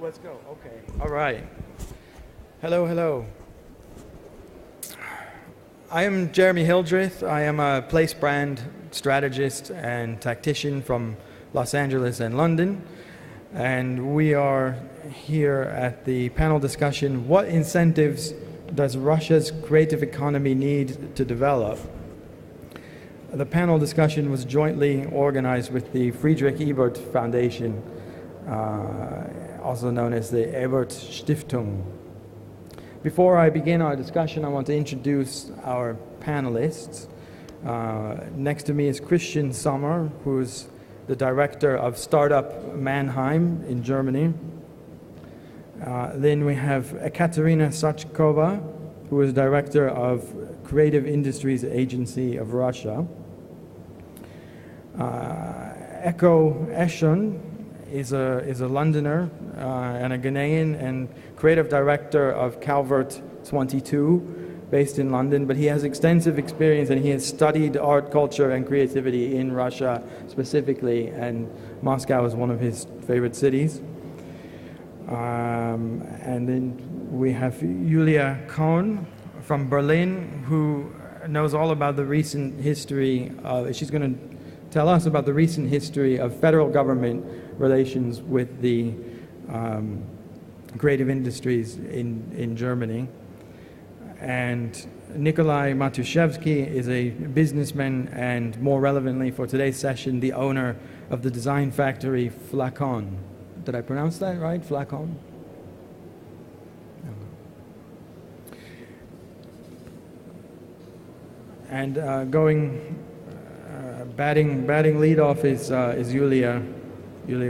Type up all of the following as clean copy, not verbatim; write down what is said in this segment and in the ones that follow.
Let's go. Okay. All right. Hello, hello. I am Jeremy Hildreth. I am a place brand strategist and tactician from Los Angeles and London. And we are here at the panel discussion, what incentives does Russia's creative economy need to develop? The panel discussion was jointly organized with the Friedrich Ebert Foundation, also known as the Ebert Stiftung. Before I begin our discussion, I want to introduce our panelists. Next to me is Christian Sommer, who's the director of Startup Mannheim in Germany. Then we have Ekaterina Sachkova, who is director of Creative Industries Agency of Russia. Eko Eshon is a Londoner and a Ghanaian and creative director of Calvert 22, based in London, but he has extensive experience and he has studied art, culture, and creativity in Russia specifically, and Moscow is one of his favorite cities. And then we have Julia Kohn from Berlin, who knows all about the recent history of, she's going to tell us about the recent history of federal government relations with the creative industries in Germany. And Nikolai Matuszewski is a businessman and, more relevantly for today's session, the owner of the design factory Flacon. Did I pronounce that right? Flacon? And batting lead off is Julia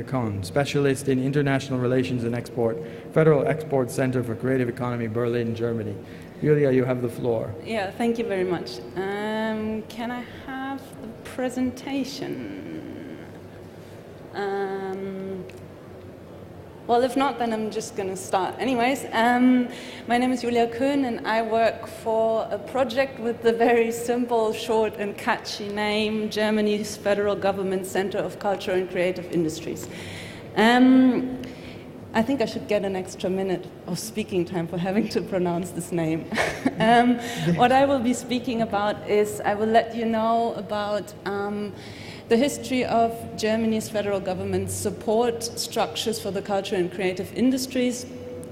Kohn, specialist in international relations and export, Federal Export Center for Creative Economy, Berlin, Germany. Julia, you have the floor. Yeah, thank you very much. Can I have the presentation? Well, if not, then I'm just going to start. Anyways, my name is Julia Kohn, and I work for a project with the very simple, short, and catchy name, Germany's Federal Government Center of Culture and Creative Industries. I think I should get an extra minute of speaking time for having to pronounce this name. What I will be speaking about is I will let you know about the history of Germany's federal government's support structures for the culture and creative industries,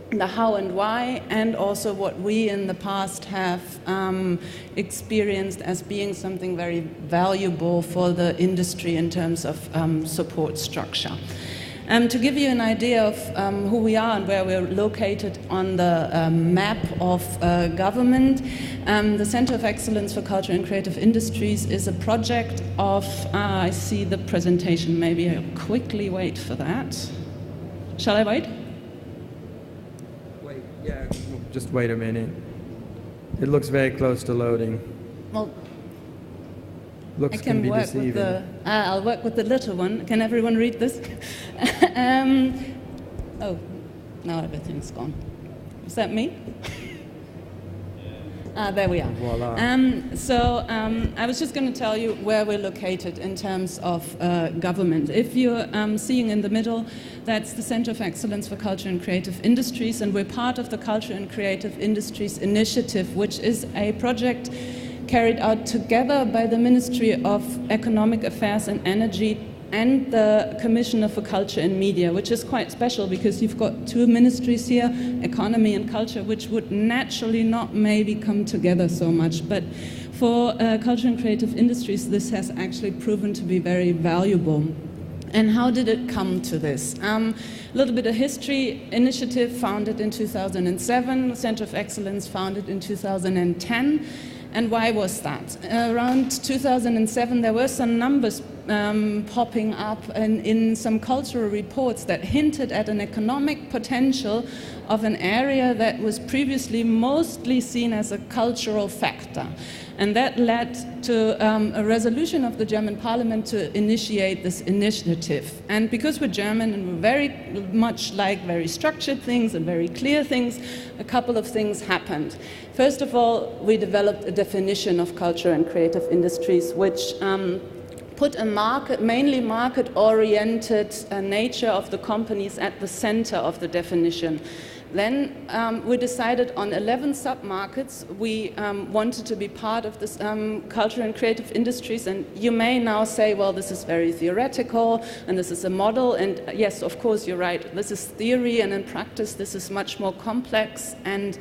the how and why, and also what we in the past have experienced as being something very valuable for the industry in terms of support structure. To give you an idea of who we are and where we're located on the map of government, the Center of Excellence for Culture and Creative Industries is a project of, I see the presentation, maybe I'll quickly wait for that. Shall I wait? Wait, yeah, just wait a minute. It looks very close to loading. Well, looks can be deceiving. I'll work with the little one. Can everyone read this? Oh, now everything's gone. Is that me? There we are. Voila. I was just going to tell you where we're located in terms of government. If you're seeing in the middle, that's the Center of Excellence for Culture and Creative Industries, and we're part of the Culture and Creative Industries Initiative, which is a project carried out together by the Ministry of Economic Affairs and Energy and the Commissioner for Culture and Media, which is quite special because you've got two ministries here, economy and culture, which would naturally not maybe come together so much. But for culture and creative industries, this has actually proven to be very valuable. And how did it come to this? A little bit of history. Initiative founded in 2007, Center of Excellence founded in 2010. And why was that? Around 2007, there were some numbers popping up in some cultural reports that hinted at an economic potential of an area that was previously mostly seen as a cultural factor. And that led to a resolution of the German parliament to initiate this initiative. And because we're German and we're very much like very structured things and very clear things, a couple of things happened. First of all, we developed a definition of culture and creative industries, which put a mainly market-oriented nature of the companies at the center of the definition. Then we decided on 11 sub-markets we wanted to be part of this culture and creative industries. And you may now say, well, this is very theoretical and this is a model. And yes, of course, you're right. This is theory, and in practice, this is much more complex. And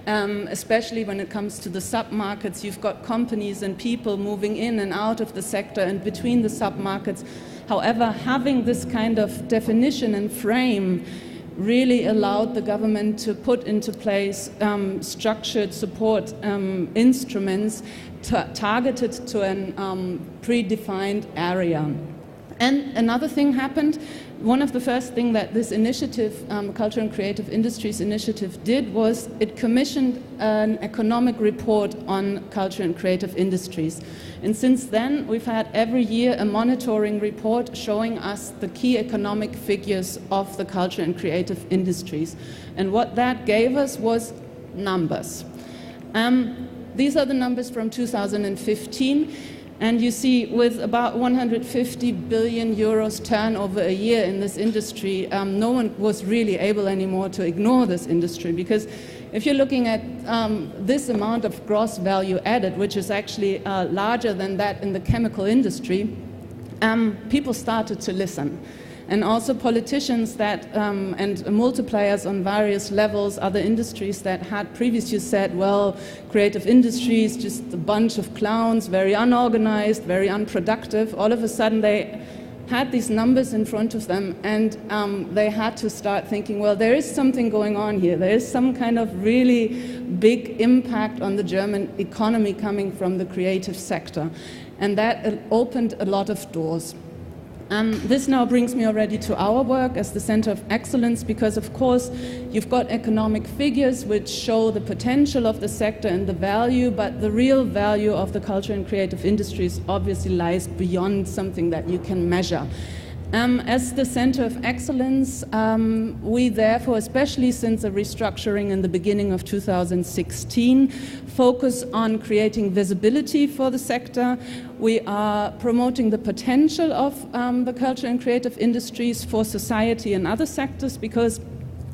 especially when it comes to the sub-markets, you've got companies and people moving in and out of the sector and between the sub-markets. However, having this kind of definition and frame really allowed the government to put into place structured support instruments targeted to a predefined area. And another thing happened. One of the first things that this initiative, Culture and Creative Industries Initiative, did was it commissioned an economic report on culture and creative industries. And since then, we've had every year a monitoring report showing us the key economic figures of the culture and creative industries. And what that gave us was numbers. These are the numbers from 2015. And you see, with about 150 billion euros turnover a year in this industry, no one was really able anymore to ignore this industry, because if you're looking at this amount of gross value added, which is actually larger than that in the chemical industry, people started to listen. And also politicians that, and multipliers on various levels, other industries that had previously said, well, creative industries, just a bunch of clowns, very unorganized, very unproductive. All of a sudden they had these numbers in front of them, and they had to start thinking, well, there is something going on here. There is some kind of really big impact on the German economy coming from the creative sector. And that opened a lot of doors. This now brings me already to our work as the Center of Excellence, because of course you've got economic figures which show the potential of the sector and the value, but the real value of the culture and creative industries obviously lies beyond something that you can measure. As the Center of Excellence, we therefore, especially since the restructuring in the beginning of 2016, focus on creating visibility for the sector. We are promoting the potential of the culture and creative industries for society and other sectors, because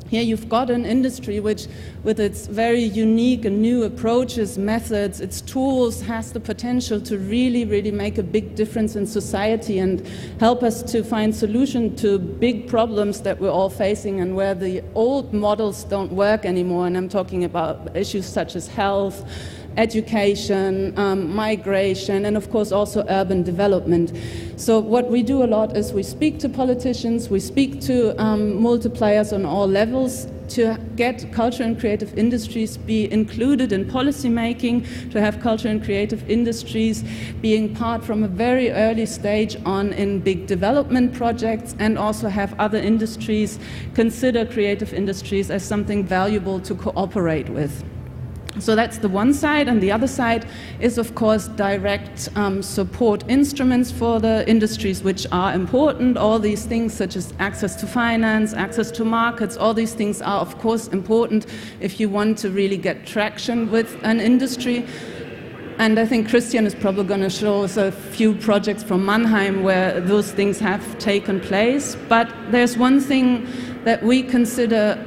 here you've got an industry which, with its very unique and new approaches, methods, its tools, has the potential to really, really make a big difference in society and help us to find solutions to big problems that we're all facing, and where the old models don't work anymore. And I'm talking about issues such as health, education, migration, and of course also urban development. So what we do a lot is we speak to politicians, we speak to multipliers on all levels to get culture and creative industries be included in policy making, to have culture and creative industries being part from a very early stage on in big development projects, and also have other industries consider creative industries as something valuable to cooperate with. So that's the one side, and the other side is, of course, direct support instruments for the industries, which are important. All these things, such as access to finance, access to markets, all these things are, of course, important if you want to really get traction with an industry. And I think Christian is probably going to show us a few projects from Mannheim where those things have taken place. But there's one thing that we consider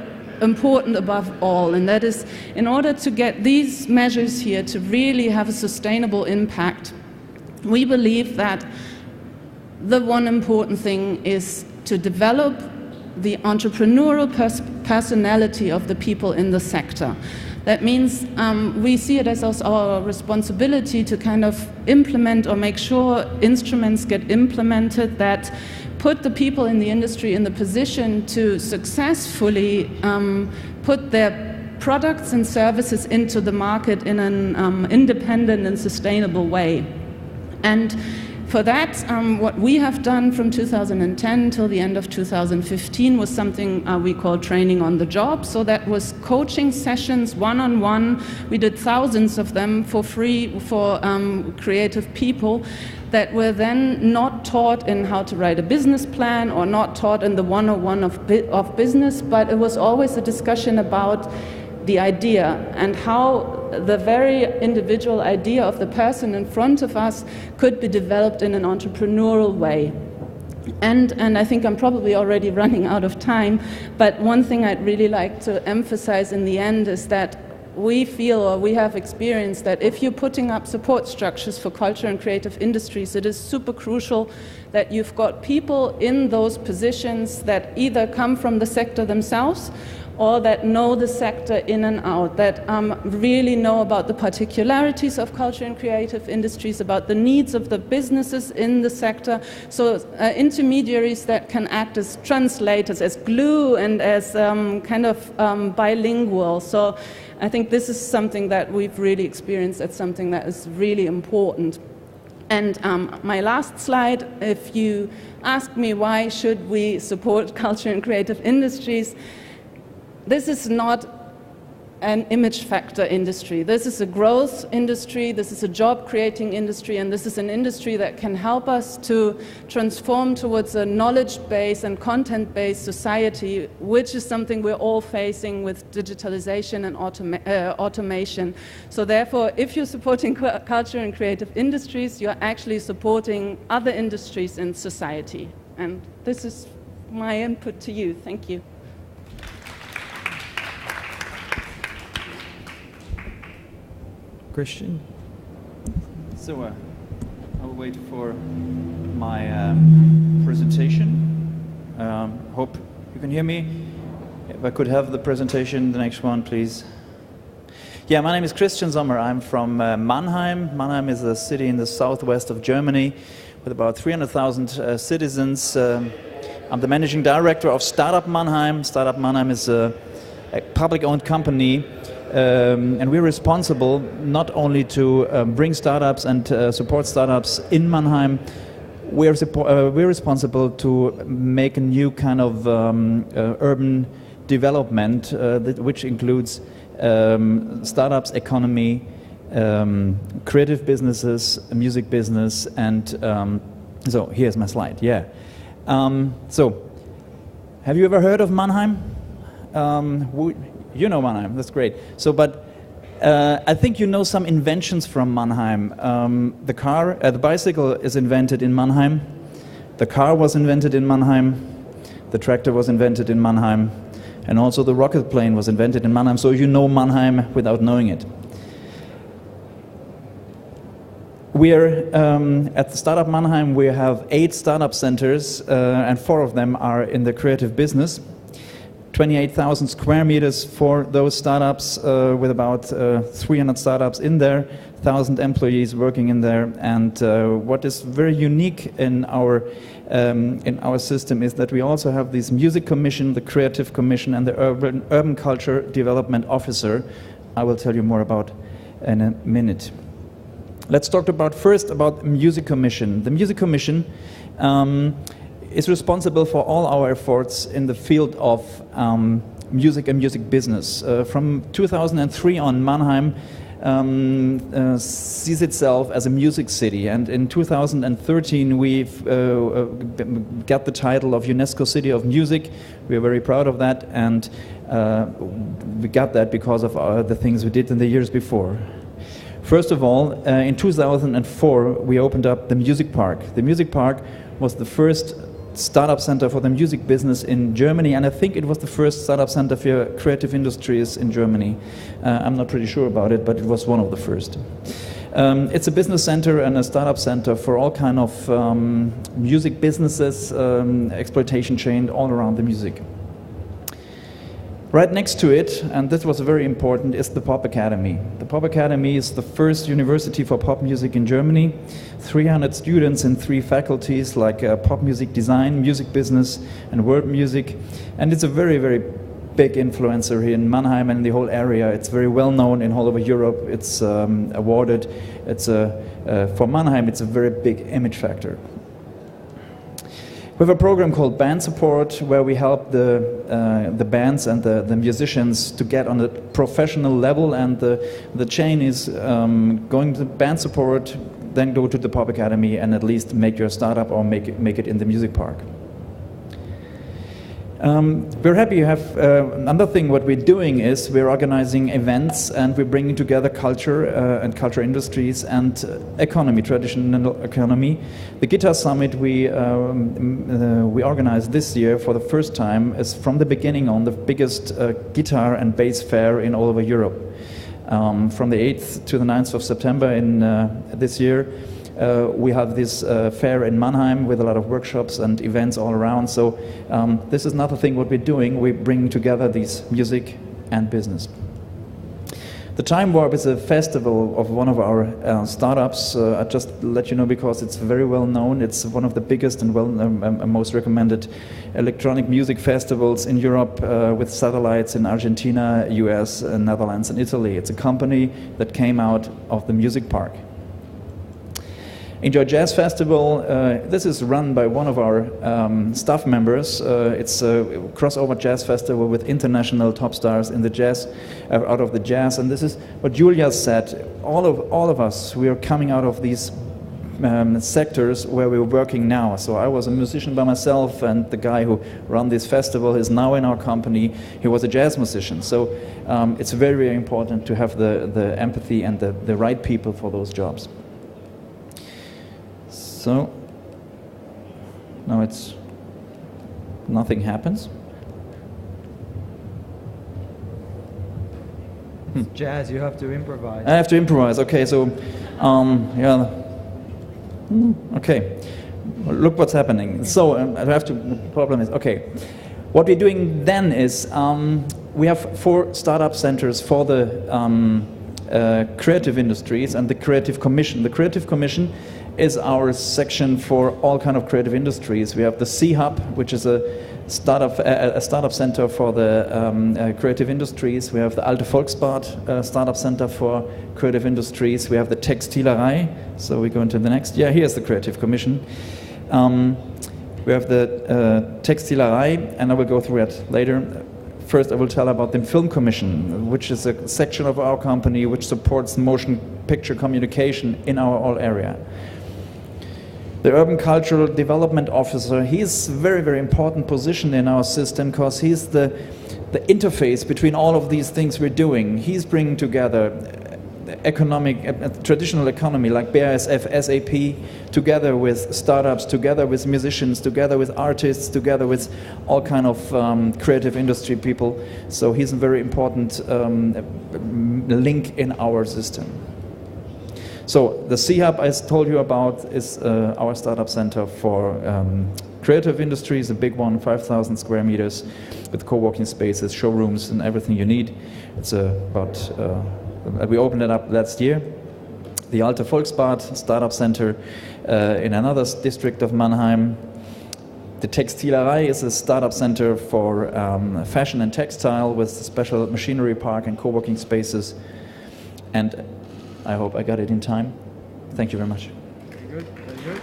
important above all, and that is, in order to get these measures here to really have a sustainable impact, we believe that the one important thing is to develop the entrepreneurial personality of the people in the sector. That means we see it as our responsibility to kind of implement or make sure instruments get implemented that put the people in the industry in the position to successfully put their products and services into the market in an independent and sustainable way. And for that, what we have done from 2010 till the end of 2015 was something we call training on the job. So that was coaching sessions, one-on-one. We did thousands of them for free for creative people that were then not taught in how to write a business plan or not taught in the 101 of business, but it was always a discussion about the idea and how the very individual idea of the person in front of us could be developed in an entrepreneurial way. And I think I'm probably already running out of time, but one thing I'd really like to emphasize in the end is that we feel, or we have experienced, that if you're putting up support structures for culture and creative industries, it is super crucial that you've got people in those positions that either come from the sector themselves or that know the sector in and out, that really know about the particularities of culture and creative industries, about the needs of the businesses in the sector, so intermediaries that can act as translators, as glue, and as kind of bilingual. So I think this is something that we've really experienced. That's something that is really important. And my last slide, if you ask me why should we support culture and creative industries, this is not an image factor industry. This is a growth industry, this is a job creating industry, and this is an industry that can help us to transform towards a knowledge-based and content-based society, which is something we're all facing with digitalization and automation. So therefore, if you're supporting culture and creative industries, you're actually supporting other industries in society. And this is my input to you. Thank you. Christian? So I will wait for my presentation. Hope you can hear me. If I could have the presentation, the next one, please. Yeah, my name is Christian Sommer. I'm from Mannheim. Mannheim is a city in the southwest of Germany with about 300,000 citizens. I'm the managing director of Startup Mannheim. Startup Mannheim is a public-owned company. And we're responsible not only to bring startups and support startups in Mannheim, we're responsible to make a new kind of urban development which includes startups, economy, creative businesses, music business, and so here's my slide. Yeah. So, have you ever heard of Mannheim? You know Mannheim, that's great. So, but I think you know some inventions from Mannheim. The bicycle is invented in Mannheim. The car was invented in Mannheim. The tractor was invented in Mannheim. And also the rocket plane was invented in Mannheim. So you know Mannheim without knowing it. We're at the Startup Mannheim, we have 8 startup centers, and 4 of them are in the creative business. 28,000 square meters for those startups, with about 300 startups in there, 1,000 employees working in there. And what is very unique in our system is that we also have this music commission, the creative commission, and the urban culture development officer. I will tell you more about in a minute. Let's talk first about music commission. The music commission is responsible for all our efforts in the field of music and music business. From 2003 on, Mannheim sees itself as a music city, and in 2013 we've got the title of UNESCO City of Music. We're very proud of that, and we got that because of the things we did in the years before. First of all, in 2004 we opened up the Music Park. The Music Park was the first startup center for the music business in Germany, and I think it was the first startup center for creative industries in Germany. I'm not pretty sure about it, but it was one of the first. It's a business center and a startup center for all kind of music businesses, exploitation chain all around the music. Right next to it, and this was very important, is the Pop Academy. The Pop Academy is the first university for pop music in Germany. 300 students in 3 faculties like pop music design, music business, and world music. And it's a very, very big influencer here in Mannheim and in the whole area. It's very well known in all over Europe. It's awarded. It's for Mannheim, it's a very big image factor. We have a program called Band Support, where we help the bands and the musicians to get on a professional level, and the chain is going to Band Support, then go to the Pop Academy, and at least make your startup or make it in the Music Park. We're happy you have, another thing what we're doing is we're organizing events and we're bringing together culture and culture industries and economy, traditional economy. The Guitar Summit we organized this year for the first time is from the beginning on the biggest guitar and bass fair in all over Europe. From the 8th to the 9th of September in this year, we have this fair in Mannheim with a lot of workshops and events all around. So this is another thing what we're doing. We're bringing together these music and business. The Time Warp is a festival of one of our startups. I just let you know because it's very well known. It's one of the biggest and most recommended electronic music festivals in Europe with satellites in Argentina, US, Netherlands and Italy. It's a company that came out of the Music Park. Enjoy Jazz Festival, this is run by one of our staff members. It's a crossover jazz festival with international top stars in the jazz, out of the jazz. And this is what Julia said, all of us, we are coming out of these sectors where we're working now. So I was a musician by myself, and the guy who ran this festival is now in our company. He was a jazz musician. So it's very, very important to have the empathy and the right people for those jobs. So now nothing happens. Jazz, you have to improvise. I have to improvise. Okay, so yeah. Okay, look what's happening. So I have to. The problem is okay. What we're doing then is we have 4 startup centers for the creative industries and the Creative Commission. The Creative Commission is our section for all kind of creative industries. We have the C-Hub, which is a startup center for the creative industries. We have the Alte Volksbad startup center for creative industries. We have the Textilerei. So we go into the next. Yeah, here's the Creative Commission. We have the Textilerei, and I will go through it later. First, I will tell about the Film Commission, which is a section of our company which supports motion picture communication in our all area. The Urban Cultural Development Officer, he's a very, very important position in our system because he's the interface between all of these things we're doing. He's bringing together traditional economy like BASF, SAP, together with startups, together with musicians, together with artists, together with all kind of creative industry people. So he's a very important link in our system. So the C-Hub I told you about is our startup center for creative industries, a big one, 5,000 square meters with co-working spaces, showrooms and everything you need. It's we opened it up last year. The Alte Volksbad startup center in another district of Mannheim. The Textilerei is a startup center for fashion and textile with a special machinery park and co-working spaces. And I hope I got it in time. Thank you very much. Very good, very good.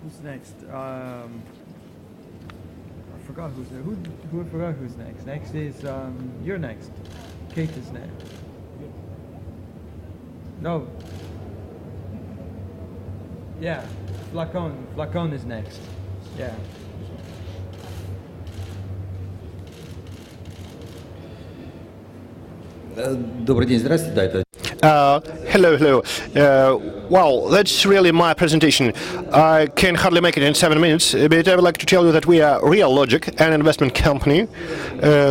Who's next? I forgot who's there. Who forgot who's next? Next is you're next. Kate is next. No. Yeah, Flacon is next. Yeah. Добрый день, здравствуйте, да, это... Hello. Well, that's really my presentation. I can hardly make it in 7 minutes, but I would like to tell you that we are Real Logic, an investment company,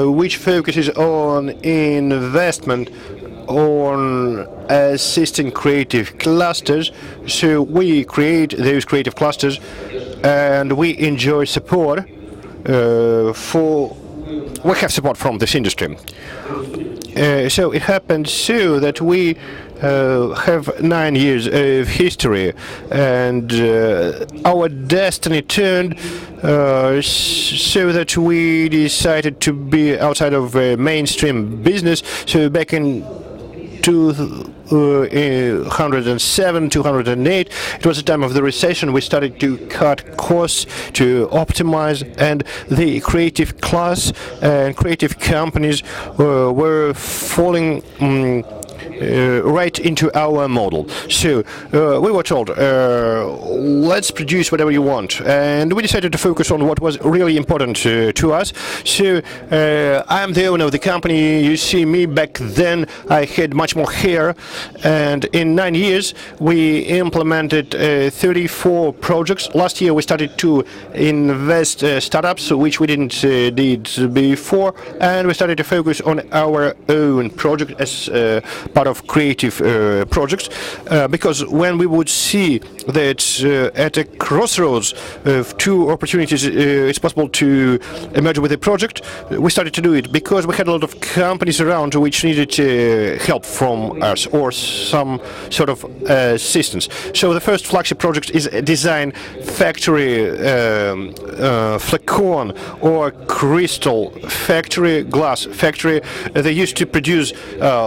which focuses on investment on assisting creative clusters. So we create those creative clusters, and we enjoy support we have support from this industry. So it happened so that we have 9 years of history, and our destiny turned so that we decided to be outside of mainstream business. So back in 2007, 2008, it was the time of the recession. We started to cut costs, to optimize, and the creative class and creative companies were falling right into our model. So we were told, let's produce whatever you want, and we decided to focus on what was really important to us. So I'm the owner of the company. You see me back then, I had much more hair, and in 9 years we implemented 34 projects. Last year we started to invest startups, which we didn't did before, and we started to focus on our own project as part of creative projects, because when we would see that at a crossroads of two opportunities it's possible to emerge with a project, we started to do it because we had a lot of companies around which needed help from us or some sort of assistance. So the first flagship project is a design factory, flacon or crystal factory, glass factory. They used to produce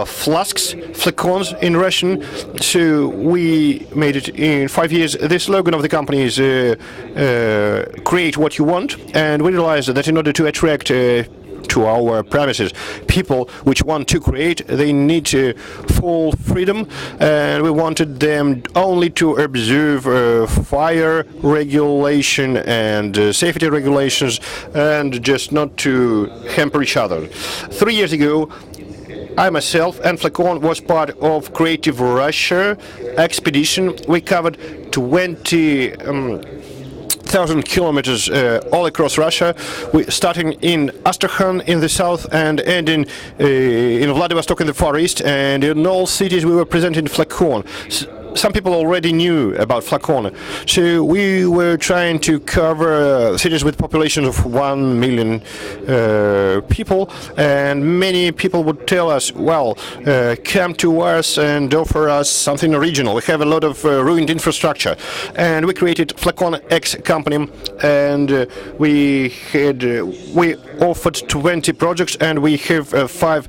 flasks, flacons in Russian. So we made it in 5 years. The slogan of the company is create what you want, and we realized that in order to attract to our premises people which want to create, they need full freedom, and we wanted them only to observe fire regulation and safety regulations, and just not to hamper each other. 3 years ago, I myself and Flacon was part of Creative Russia expedition. We covered 20,000 kilometers all across Russia, starting in Astrakhan in the south and ending in Vladivostok in the far east, and in all cities we were present in Flacon. Some people already knew about Flacon, so we were trying to cover cities with populations of 1 million people, and many people would tell us, well, come to us and offer us something original. We have a lot of ruined infrastructure, and we created Flacon X company, and we offered 20 projects, and we have 5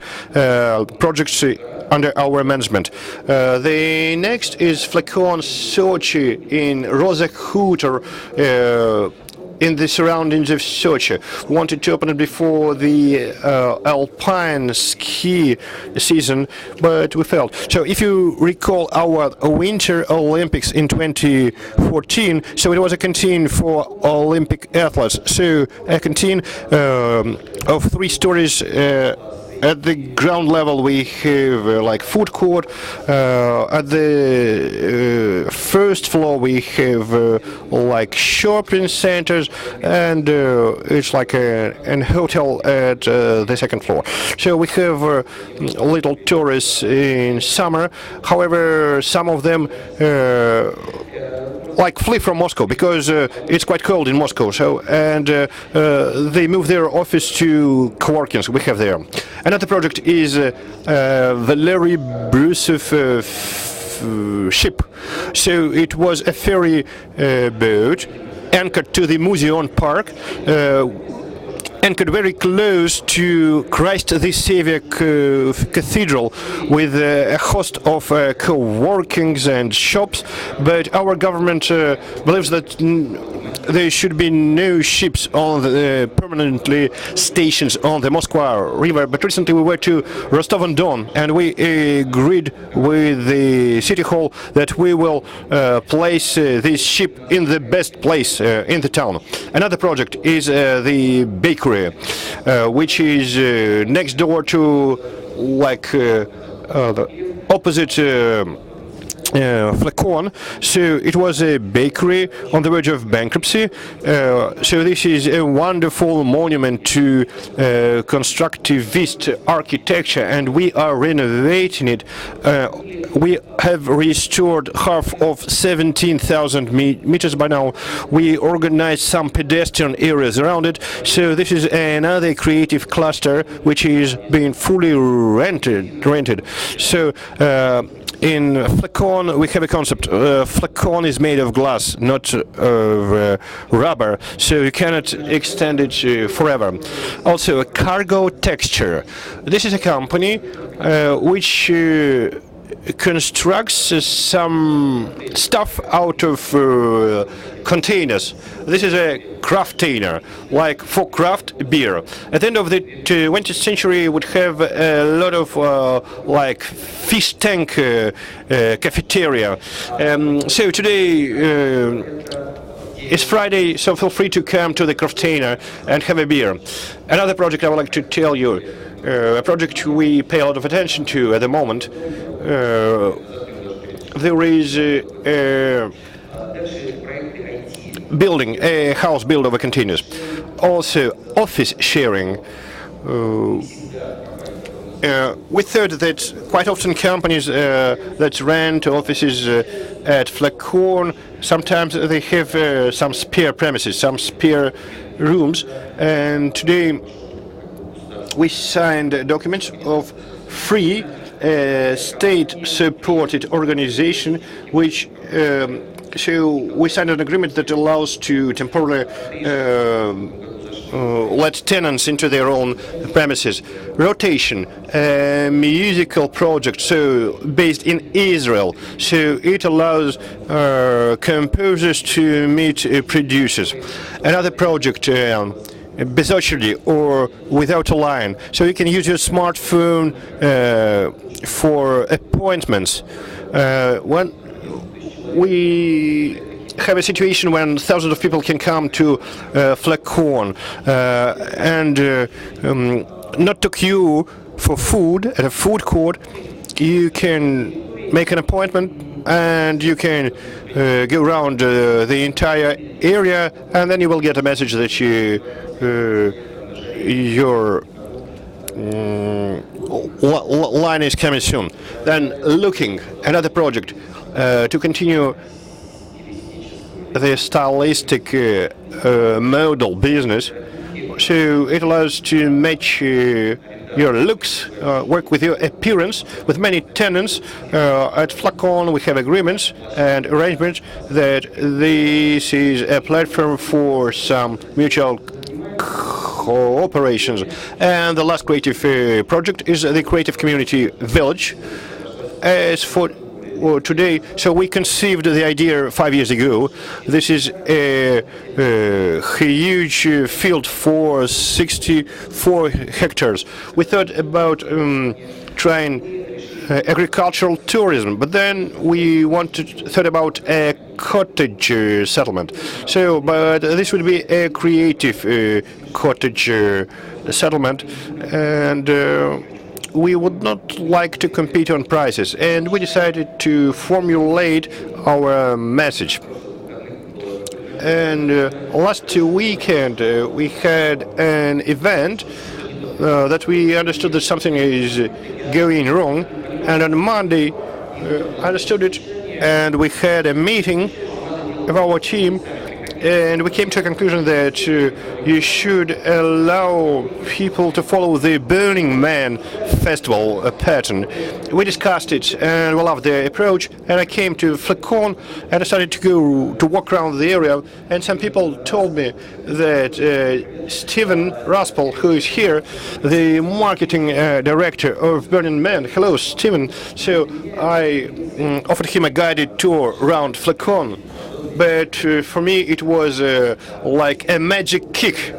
projects under our management. The next is Flacon Sochi in Rosa Hutor, in the surroundings of Sochi. We wanted to open it before the alpine ski season, but we failed. So if you recall our Winter Olympics in 2014, so it was a canteen for Olympic athletes. So a canteen of 3 stories. At the ground level we have like food court. At the first floor we have like shopping centers, and it's like a hotel at the second floor. So we have little tourists in summer. However, some of them like flee from Moscow because it's quite cold in Moscow. So and they move their office to co-working we have there. Another project is Valery Brusov ship. So it was a ferry boat anchored to the Museum Park, anchored very close to Christ the Savior Cathedral, with a host of co-workings and shops. But our government believes that there should be no ships on the permanently stations on the Moskva River. But recently we were to Rostov-on-Don, and we agreed with the city hall that we will place this ship in the best place in the town. Another project is the bakery, which is next door to like the opposite Flacon. So it was a bakery on the verge of bankruptcy. So this is a wonderful monument to constructivist architecture, and we are renovating it. We have restored half of 17,000 meters by now. We organized some pedestrian areas around it. So this is another creative cluster which is being fully rented. So in Flacon, we have a concept. Flacon is made of glass, not of rubber, so you cannot extend it forever. Also, a cargo texture. This is a company which constructs some stuff out of containers. This is a container, like for craft beer. At the end of the 20th century, would have a lot of like fish tank cafeteria. So today it's Friday, so feel free to come to the container and have a beer. Another project I would like to tell you, a project we pay a lot of attention to at the moment. There is a building, a house built over containers. Also, office sharing. We thought that quite often companies that rent offices at Flacon, sometimes they have some spare premises, some spare rooms, and today we signed documents of free state-supported organization, which so we signed an agreement that allows to temporarily let tenants into their own premises. Rotation, a musical project, so based in Israel. So it allows composers to meet producers. Another project, Безочереди, or without a line. So you can use your smartphone for appointments. When we have a situation when thousands of people can come to Flacon and not to queue for food at a food court. You can make an appointment and you can go around the entire area, and then you will get a message that your line is coming soon. Then looking, another project to continue the stylistic model business. So it allows to match your looks, work with your appearance. With many tenants at Flacon, we have agreements and arrangements that this is a platform for some mutual cooperations. And the last creative project is the Creative Community Village. As for today, so we conceived the idea 5 years ago. This is a huge field for 64 hectares. We thought about trying agricultural tourism, but then we thought about a cottage settlement. So, but this would be a creative cottage settlement, and we would not like to compete on prices, and we decided to formulate our message. And last weekend we had an event that we understood that something is going wrong, and on Monday I understood it, and we had a meeting of our team, and we came to a conclusion that you should allow people to follow the Burning Man festival pattern. We discussed it and we loved the approach, and I came to Flacon and I started to go to walk around the area, and some people told me that Steven Raspel, who is here, the marketing director of Burning Man. Hello, Steven. So I offered him a guided tour around Flacon. But for me it was like a magic kick.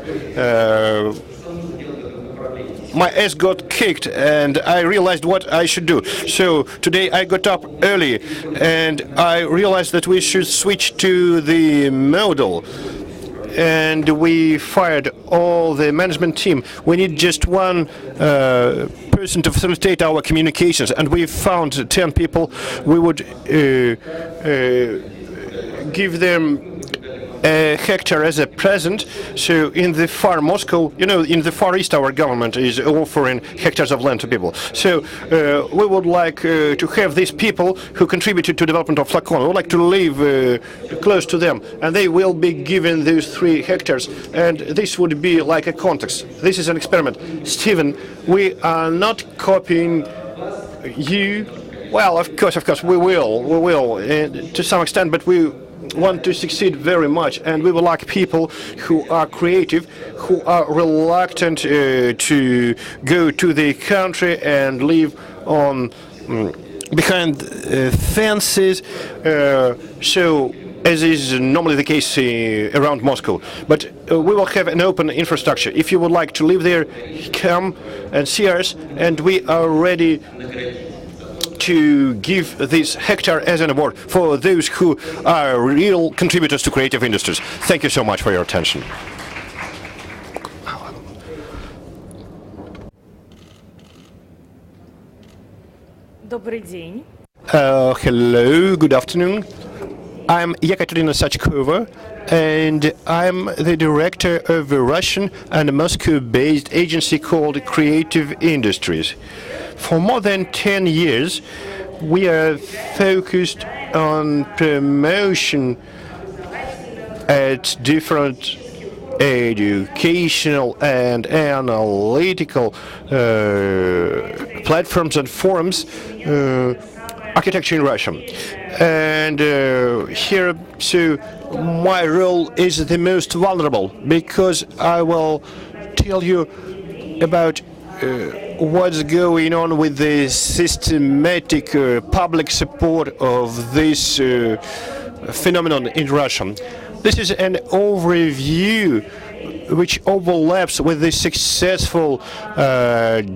My ass got kicked and I realized what I should do. So today I got up early and I realized that we should switch to the model. And we fired all the management team. We need just one person to facilitate our communications, and we found 10 people. We would give them a hectare as a present. So in the far Moscow, you know, in the Far East, our government is offering hectares of land to people. So we would like to have these people who contributed to development of Flacon. We would like to live close to them, and they will be given those 3 hectares. And this would be like a context. This is an experiment. Steven, we are not copying you. Well, of course, we will, to some extent, but we want to succeed very much, and we would like people who are creative, who are reluctant to go to the country and live on behind fences, so as is normally the case around Moscow. But we will have an open infrastructure. If you would like to live there, come and see us, and we are ready to give this hectare as an award for those who are real contributors to creative industries. Thank you so much for your attention. Добрый день. Hello, good afternoon. I'm Yekaterina Sachkova, and I'm the director of a Russian and Moscow-based agency called Creative Industries. For more than 10 years, we are focused on promotion at different educational and analytical platforms and forums, architecture in Russia. And here, so my role is the most vulnerable, because I will tell you about what's going on with the systematic public support of this phenomenon in Russia. This is an overview which overlaps with the successful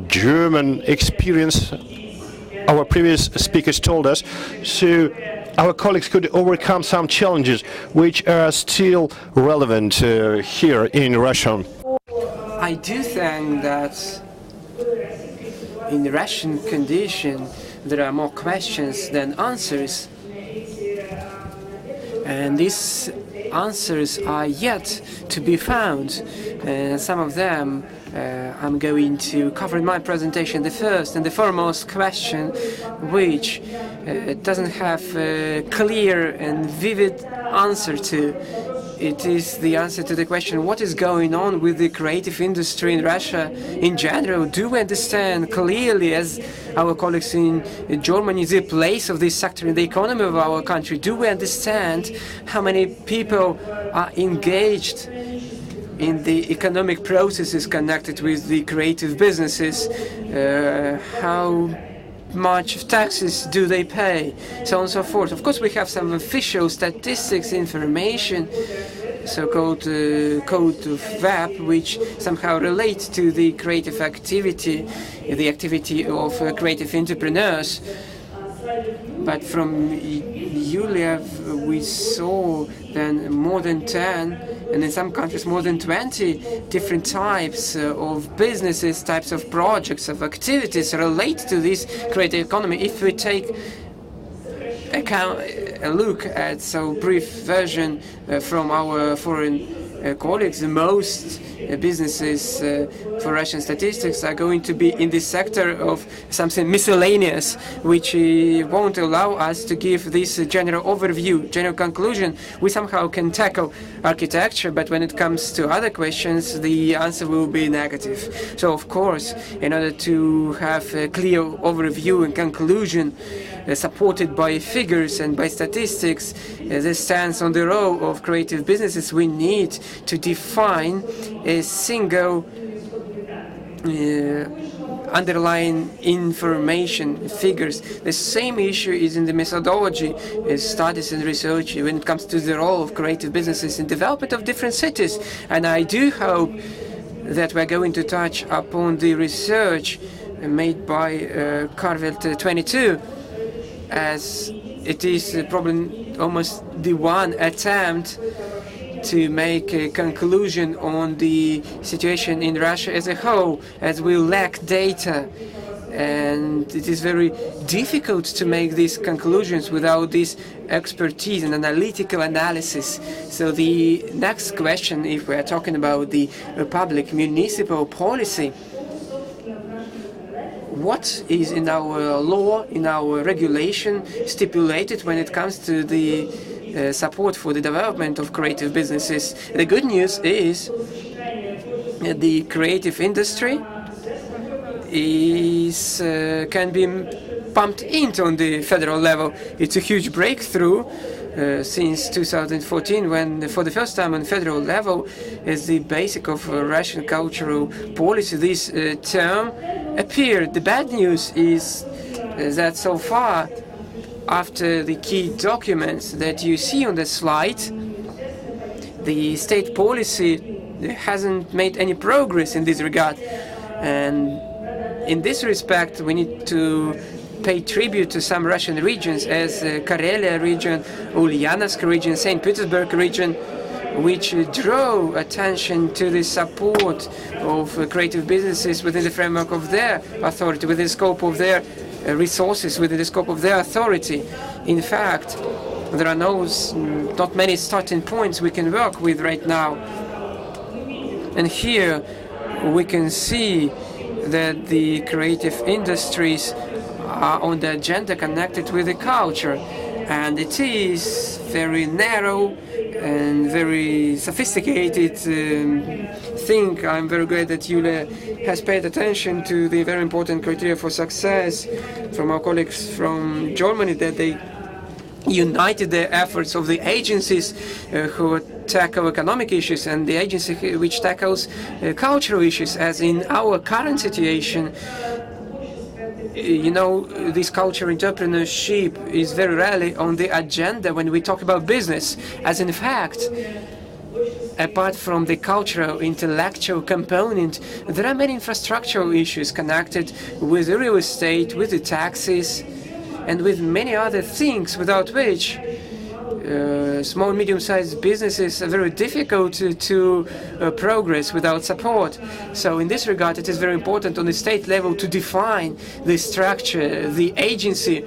German experience our previous speakers told us, so our colleagues could overcome some challenges which are still relevant here in Russia. I do think that in the Russian condition there are more questions than answers, and these answers are yet to be found. Some of them I'm going to cover in my presentation. The first and the foremost question, which doesn't have a clear and vivid answer to, it is the answer to the question, what is going on with the creative industry in Russia in general? Do we understand clearly, as our colleagues in Germany, the place of this sector in the economy of our country? Do we understand how many people are engaged in the economic processes connected with the creative businesses? How much taxes do they pay? So on and so forth. Of course, we have some official statistics information, so-called code of web, which somehow relates to the creative activity, the activity of creative entrepreneurs. But from Yulia, we saw then more than 10, and in some countries more than 20 different types of businesses, types of projects, of activities relate to this creative economy. If we take a look at so brief version from our foreign colleagues, most businesses for Russian statistics are going to be in this sector of something miscellaneous, which won't allow us to give this general overview, general conclusion. We somehow can tackle architecture, but when it comes to other questions, the answer will be negative. So, of course, in order to have a clear overview and conclusion supported by figures and by statistics, this stands on the role of creative businesses. We need to define a single underlying information, figures. The same issue is in the methodology, studies and research when it comes to the role of creative businesses in development of different cities. And I do hope that we're going to touch upon the research made by Carvelt 22, as it is probably almost the one attempt to make a conclusion on the situation in Russia as a whole, as we lack data. And it is very difficult to make these conclusions without this expertise and analytical analysis. So the next question, if we are talking about the public municipal policy, what is in our law, in our regulation, stipulated when it comes to the support for the development of creative businesses? The good news is the creative industry is can be pumped into on the federal level. It's a huge breakthrough since 2014, when for the first time on federal level, as the basic of Russian cultural policy, this term appeared. The bad news is that so far, after the key documents that you see on the slide, the state policy hasn't made any progress in this regard. And in this respect, we need to pay tribute to some Russian regions, as Karelia region, Ulyanovsk region, St. Petersburg region, which draw attention to the support of creative businesses within the framework of their authority, within the scope of their resources, within the scope of their authority. In fact, there are not many starting points we can work with right now. And here we can see that the creative industries are on the agenda connected with the culture. And it is very narrow and very sophisticated thing. I'm very glad that Yulia has paid attention to the very important criteria for success from our colleagues from Germany, that they united the efforts of the agencies who tackle economic issues and the agency which tackles cultural issues, as in our current situation. You know, this culture entrepreneurship is very rarely on the agenda when we talk about business, as in fact, apart from the cultural, intellectual component, there are many infrastructural issues connected with the real estate, with the taxes, and with many other things without which small and medium-sized businesses are very difficult to progress without support. So in this regard, it is very important on the state level to define the structure, the agency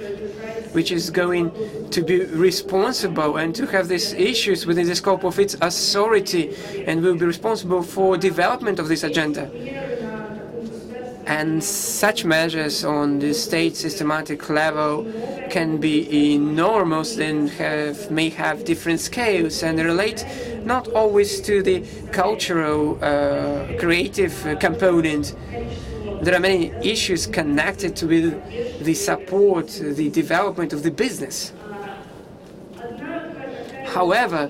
which is going to be responsible and to have these issues within the scope of its authority and will be responsible for development of this agenda. And such measures on the state systematic level can be enormous and may have different scales and relate not always to the cultural, creative component. There are many issues connected with the support, the development of the business. However,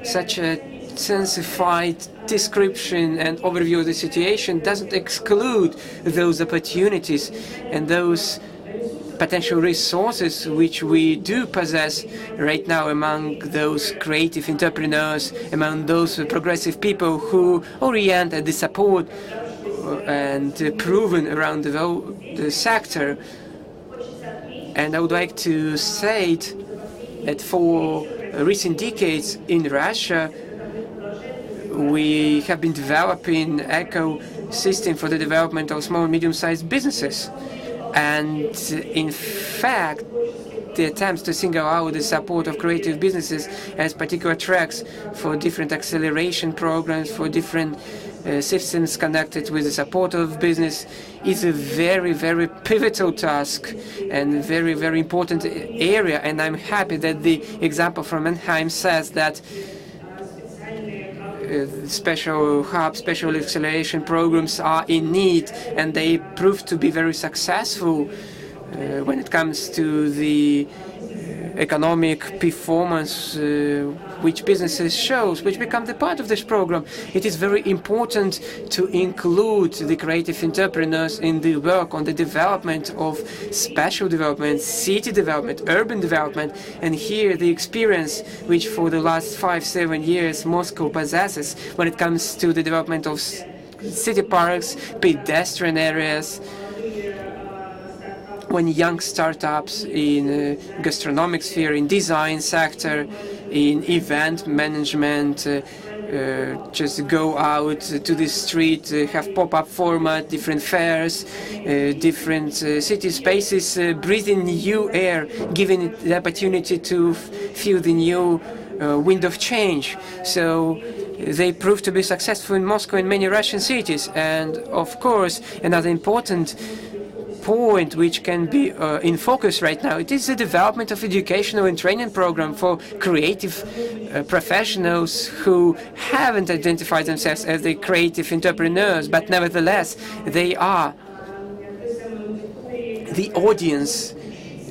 such a intensified description and overview of the situation doesn't exclude those opportunities and those potential resources which we do possess right now among those creative entrepreneurs, among those progressive people who orient the support and proven around the sector. And I would like to state that for recent decades in Russia, we have been developing an ecosystem for the development of small and medium-sized businesses. And in fact, the attempts to single out the support of creative businesses as particular tracks for different acceleration programs, for different systems connected with the support of business is a very, very pivotal task and very, very important area. And I'm happy that the example from Mannheim says that special hub, special acceleration programs are in need, and they prove to be very successful when it comes to the economic performance which businesses shows, which become the part of this program. It is very important to include the creative entrepreneurs in the work on the development of special development, city development, urban development, and here the experience which for the last 5-7 years Moscow possesses when it comes to the development of city parks, pedestrian areas, when young startups in gastronomic sphere, in design sector, in event management, just go out to the street, have pop-up format, different fairs, different city spaces, breathing new air, giving it the opportunity to feel the new wind of change. So they proved to be successful in Moscow and many Russian cities. And of course, another important point which can be in focus right now, it is the development of educational and training program for creative professionals who haven't identified themselves as the creative entrepreneurs, but nevertheless they are the audience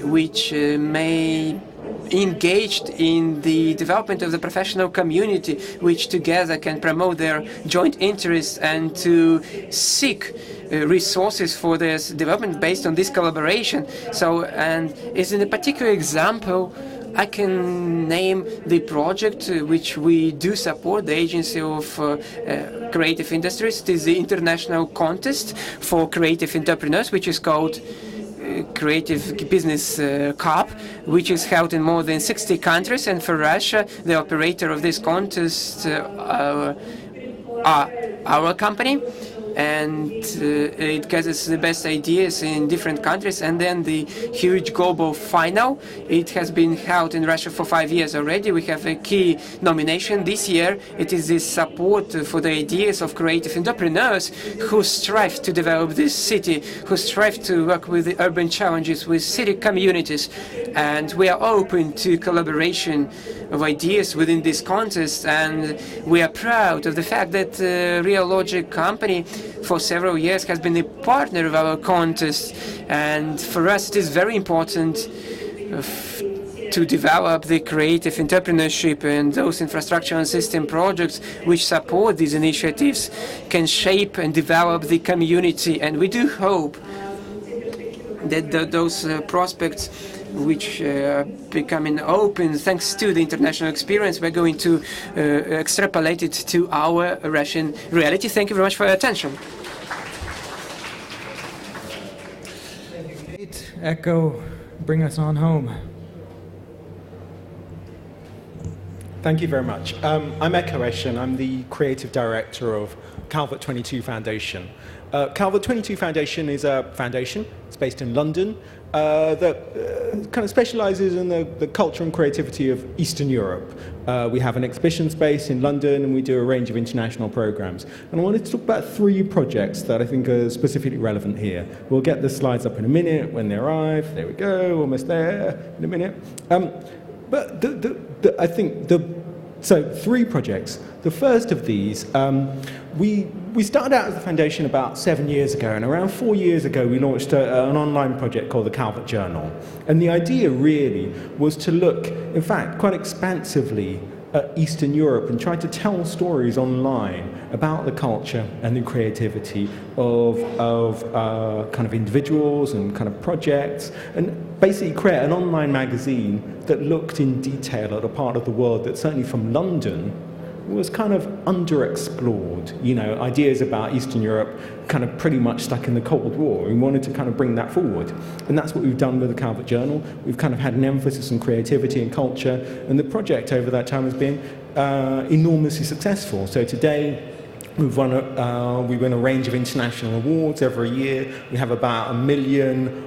which may engaged in the development of the professional community, which together can promote their joint interests and to seek resources for this development based on this collaboration. So, and is in a particular example, I can name the project which we do support, the Agency of Creative Industries. It is the international contest for creative entrepreneurs, which is called Creative Business Cup, which is held in more than 60 countries. And for Russia, the operator of this contest are our company. And it gathers the best ideas in different countries. And then the huge global final. It has been held in Russia for 5 years already. We have a key nomination this year. It is the support for the ideas of creative entrepreneurs who strive to develop this city, who strive to work with the urban challenges, with city communities. And we are open to collaboration of ideas within this contest. And we are proud of the fact that Real Logic company for several years has been a partner of our contest, and for us it is very important to develop the creative entrepreneurship, and those infrastructure and system projects which support these initiatives can shape and develop the community. And we do hope that those prospects which are becoming open thanks to the international experience, we're going to extrapolate it to our Russian reality. Thank you very much for your attention. Echo, bring us on home. Thank you very much. I'm Echo Eshin. I'm the creative director of Calvert 22 Foundation. Calvert 22 Foundation is a foundation. It's based in London that kind of specializes in the culture and creativity of Eastern Europe. We have an exhibition space in London, and we do a range of international programs. And I wanted to talk about 3 projects that I think are specifically relevant here. We'll get the slides up in a minute when they arrive. There we go, almost there in a minute. But I think so 3 projects. The first of these, we started out as a foundation about 7 years ago, and around 4 years ago we launched an online project called the Calvert Journal. And the idea really was to look, in fact, quite expansively at Eastern Europe and try to tell stories online about the culture and the creativity of kind of individuals and kind of projects, and basically create an online magazine that looked in detail at a part of the world that certainly from London was kind of underexplored. You know, ideas about Eastern Europe kind of pretty much stuck in the Cold War. We wanted to kind of bring that forward. And that's what we've done with the Calvert Journal. We've kind of had an emphasis on creativity and culture, and the project over that time has been enormously successful. So today, we win a range of international awards every year. We have about 1 million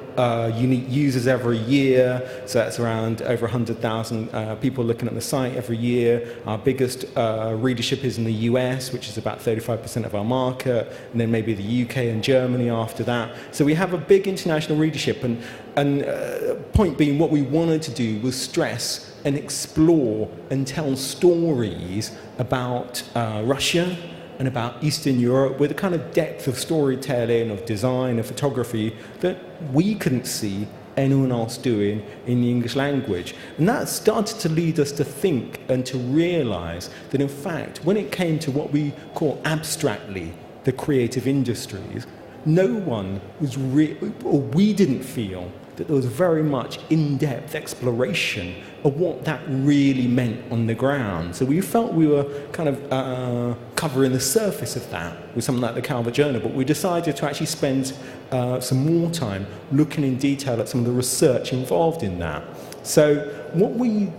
unique users every year, so that's around over 100,000 people looking at the site every year. Our biggest readership is in the US, which is about 35% of our market, and then maybe the UK and Germany after that. So we have a big international readership, and point being, what we wanted to do was stress and explore and tell stories about Russia and about Eastern Europe with a kind of depth of storytelling, of design, of photography that we couldn't see anyone else doing in the English language. And that started to lead us to think and to realize that, in fact, when it came to what we call abstractly the creative industries, no one was or we didn't feel that there was very much in-depth exploration of what that really meant on the ground. So we felt we were kind of covering the surface of that with something like the Calvert Journal, but we decided to actually spend some more time looking in detail at some of the research involved in that. So what we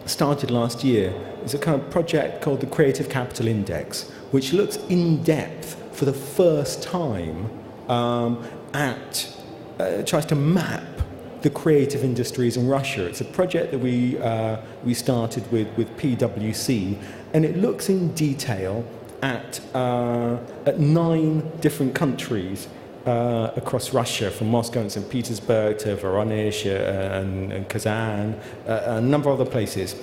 started last year is a kind of project called the Creative Capital Index, which looks in depth for the first time tries to map the creative industries in Russia. It's a project that we started with PwC, and it looks in detail at 9 different countries across Russia, from Moscow and St. Petersburg to Voronezh and Kazan, a number of other places.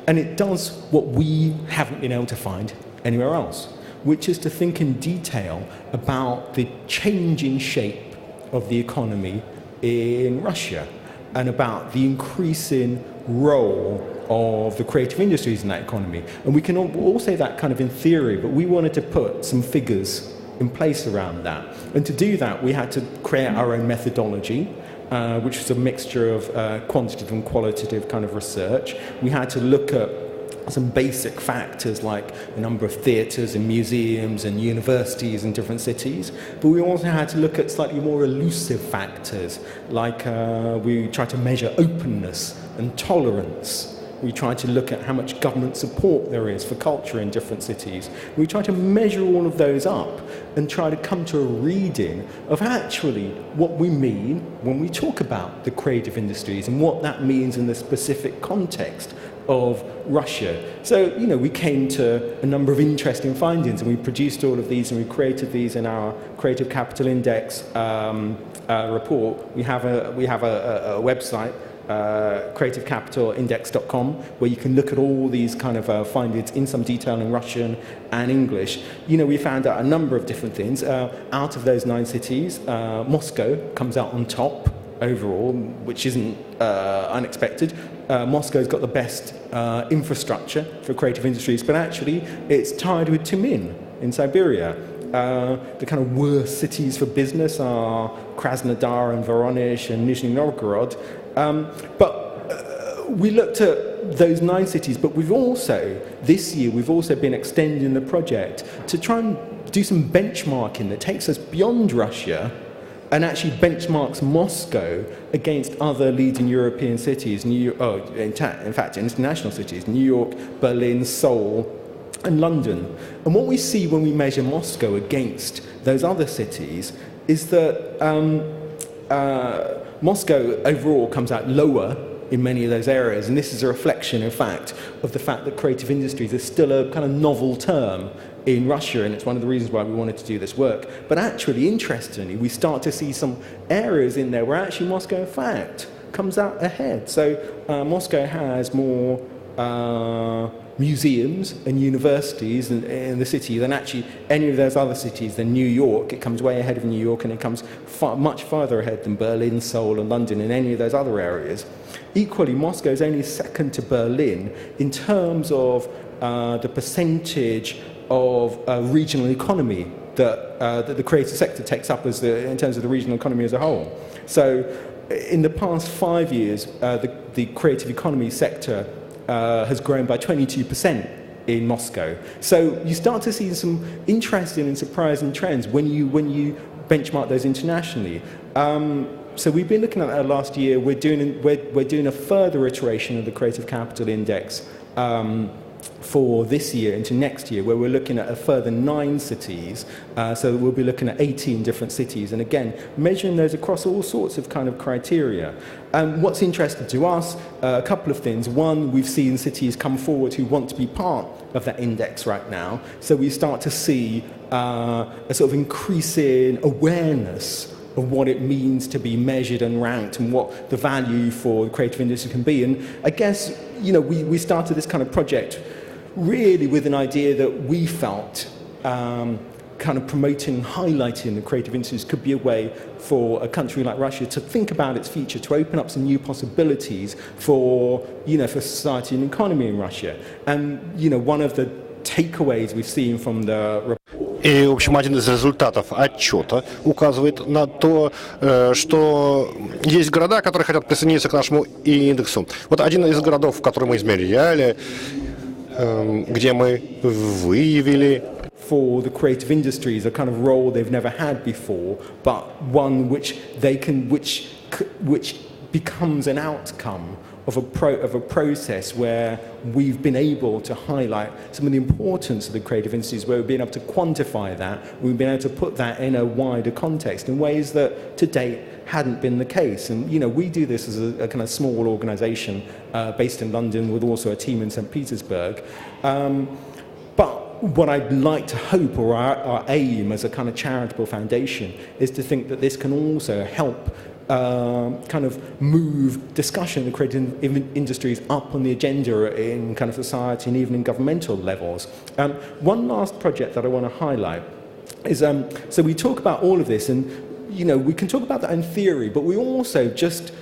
And it does what we haven't been able to find anywhere else, which is to think in detail about the changing shape of the economy in Russia, and about the increasing role of the creative industries in that economy. And we can all say that kind of in theory, but we wanted to put some figures in place around that. And to do that, we had to create our own methodology, which was a mixture of quantitative and qualitative kind of research. We had to look at some basic factors like the number of theatres and museums and universities in different cities, but we also had to look at slightly more elusive factors, like we tried to measure openness and tolerance. We tried to look at how much government support there is for culture in different cities. We tried to measure all of those up and try to come to a reading of actually what we mean when we talk about the creative industries and what that means in the specific context of Russia. So, you know, we came to a number of interesting findings, and we produced all of these and we created these in our Creative Capital Index report. We have a website, creativecapitalindex.com, where you can look at all these kind of findings in some detail in Russian and English. You know, we found out a number of different things. Out of those 9 cities, Moscow comes out on top overall, which isn't unexpected. Moscow's got the best infrastructure for creative industries, but actually it's tied with Tyumen in Siberia. The kind of worst cities for business are Krasnodar and Voronezh and Nizhny Novgorod. But we looked at those 9 cities, but this year we've also been extending the project to try and do some benchmarking that takes us beyond Russia and actually benchmarks Moscow against other leading European cities, in fact, international cities, New York, Berlin, Seoul, and London. And what we see when we measure Moscow against those other cities is that Moscow overall comes out lower in many of those areas, and this is a reflection, in fact, of the fact that creative industries is still a kind of novel term in Russia, and it's one of the reasons why we wanted to do this work. But actually, interestingly, we start to see some areas in there where actually Moscow, in fact, comes out ahead. So Moscow has more museums and universities in the city than actually any of those other cities. Than New York, it comes way ahead of New York, and it comes much farther ahead than Berlin, Seoul, and London in any of those other areas. Equally, Moscow is only second to Berlin in terms of the percentage of regional economy that the creative sector takes up in terms of the regional economy as a whole. So in the past 5 years, the creative economy sector has grown by 22% in Moscow. So you start to see some interesting and surprising trends when you benchmark those internationally. So we've been looking at that last year. We're doing a further iteration of the Creative Capital Index for this year into next year, where we're looking at a further 9 cities. So we'll be looking at 18 different cities, and again, measuring those across all sorts of kind of criteria. What's interesting to us, a couple of things. One, we've seen cities come forward who want to be part of that index right now. So we start to see a sort of increasing awareness of what it means to be measured and ranked and what the value for the creative industry can be. And I guess, you know, we started this kind of project really with an idea that we felt kind of promoting and highlighting the creative industries could be a way for a country like Russia to think about its future, to open up some new possibilities for, you know, for society and economy in Russia. And, you know, one of the takeaways we've seen from the report. И, в общем, один из результатов отчета указывает на то, что есть города, которые хотят присоединиться к нашему индексу. Вот один из городов, который мы измеряли, где мы выявили for the creative industries, a kind of role they've never had before, but one which becomes an outcome of a process where we've been able to highlight some of the importance of the creative industries, where we've been able to quantify that, we've been able to put that in a wider context in ways that to date hadn't been the case. And, you know, we do this as a kind of small organisation based in London with also a team in St. Petersburg. But what I'd like to hope, or our aim as a kind of charitable foundation, is to think that this can also help kind of move discussion of the creative industries up on the agenda in kind of society and even in governmental levels. One last project that I want to highlight is, so we talk about all of this, and, you know, we can talk about that in theory, but we also just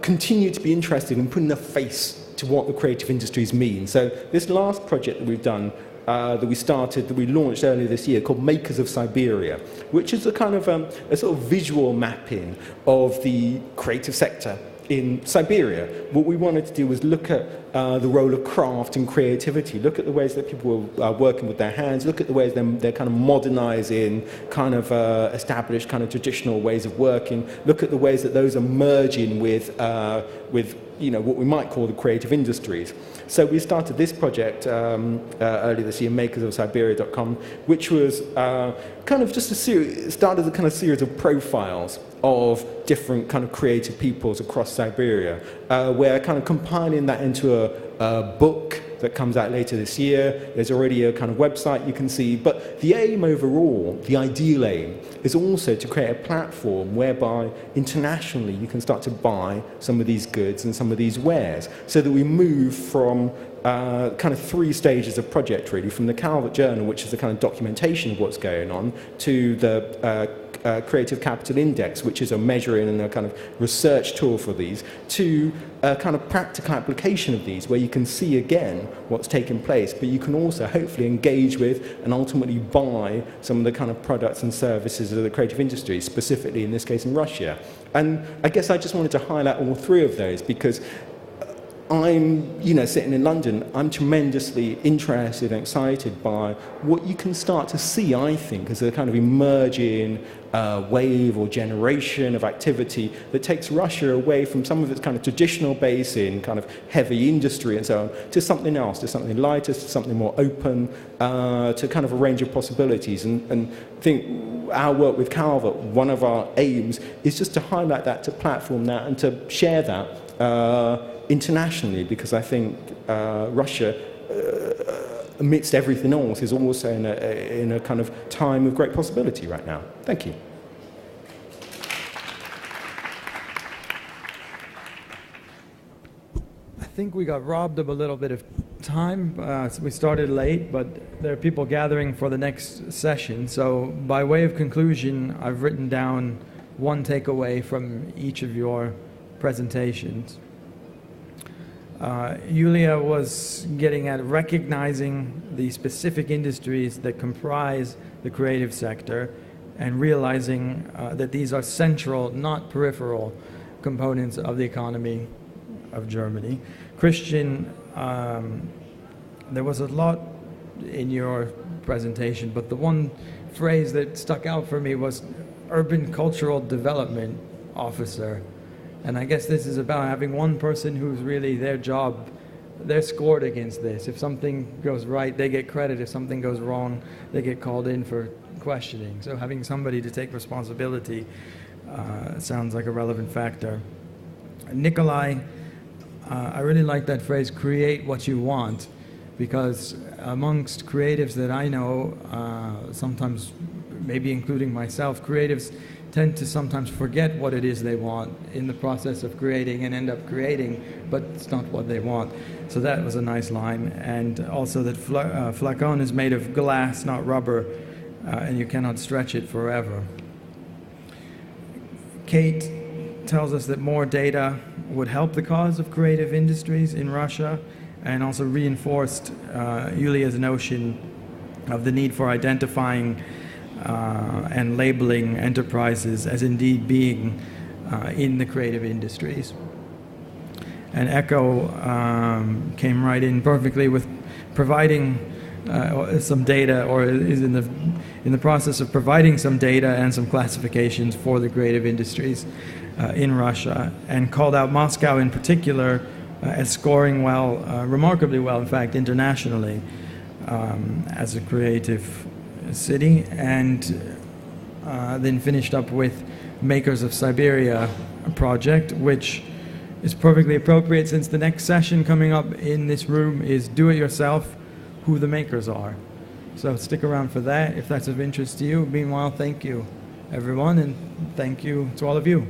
continue to be interested in putting a face to what the creative industries mean. So this last project that we've done, that we launched earlier this year, called Makers of Siberia, which is a kind of a sort of visual mapping of the creative sector in Siberia. What we wanted to do was look at the role of craft and creativity, look at the ways that people are working with their hands, look at the ways they're kind of modernizing kind of established kind of traditional ways of working, look at the ways that those are merging with what we might call the creative industries. So we started this project earlier this year, makersofsiberia.com, which was kind of just started a kind of series of profiles of different kind of creative peoples across Siberia. We're kind of compiling that into a book that comes out later this year. There's already a kind of website you can see, but the aim overall, the ideal aim, is also to create a platform whereby internationally you can start to buy some of these goods and some of these wares, so that we move from kind of 3 stages of project, really, from the Calvert Journal, which is the kind of documentation of what's going on, to the Creative Capital Index, which is a measuring and a kind of research tool for these, to a kind of practical application of these, where you can see again what's taking place, but you can also hopefully engage with and ultimately buy some of the kind of products and services of the creative industry, specifically in this case in Russia. And I guess I just wanted to highlight all 3 of those, because I'm, sitting in London, I'm tremendously interested and excited by what you can start to see, I think, as a kind of emerging wave or generation of activity that takes Russia away from some of its kind of traditional base in kind of heavy industry and so on, to something else, to something lighter, to something more open, to kind of a range of possibilities. And I think our work with Calvert, one of our aims is just to highlight that, to platform that, and to share that internationally, because I think Russia, amidst everything else, is also in a kind of time of great possibility right now. Thank you. I think we got robbed of a little bit of time. So we started late, but there are people gathering for the next session. So by way of conclusion, I've written down one takeaway from each of your presentations. Yulia was getting at recognizing the specific industries that comprise the creative sector and realizing that these are central, not peripheral, components of the economy of Germany. Christian, there was a lot in your presentation, but the one phrase that stuck out for me was urban cultural development officer. And I guess this is about having one person who's really their job, they're scored against this. If something goes right, they get credit. If something goes wrong, they get called in for questioning. So having somebody to take responsibility sounds like a relevant factor. Nikolai, I really like that phrase, create what you want, because amongst creatives that I know, sometimes, maybe including myself, creatives tend to sometimes forget what it is they want in the process of creating and end up creating, but it's not what they want. So that was a nice line. And also that flacon is made of glass, not rubber, and you cannot stretch it forever. Kate tells us that more data would help the cause of creative industries in Russia, and also reinforced Yulia's notion of the need for identifying and labeling enterprises as indeed being in the creative industries. And Echo came right in perfectly with providing some data, or is in the process of providing some data and some classifications for the creative industries in Russia, and called out Moscow in particular as scoring well, remarkably well, in fact, internationally as a creative city, and then finished up with Makers of Siberia project, which is perfectly appropriate since the next session coming up in this room is Do It Yourself, Who the Makers Are. So stick around for that if that's of interest to you. Meanwhile, thank you everyone, and thank you to all of you.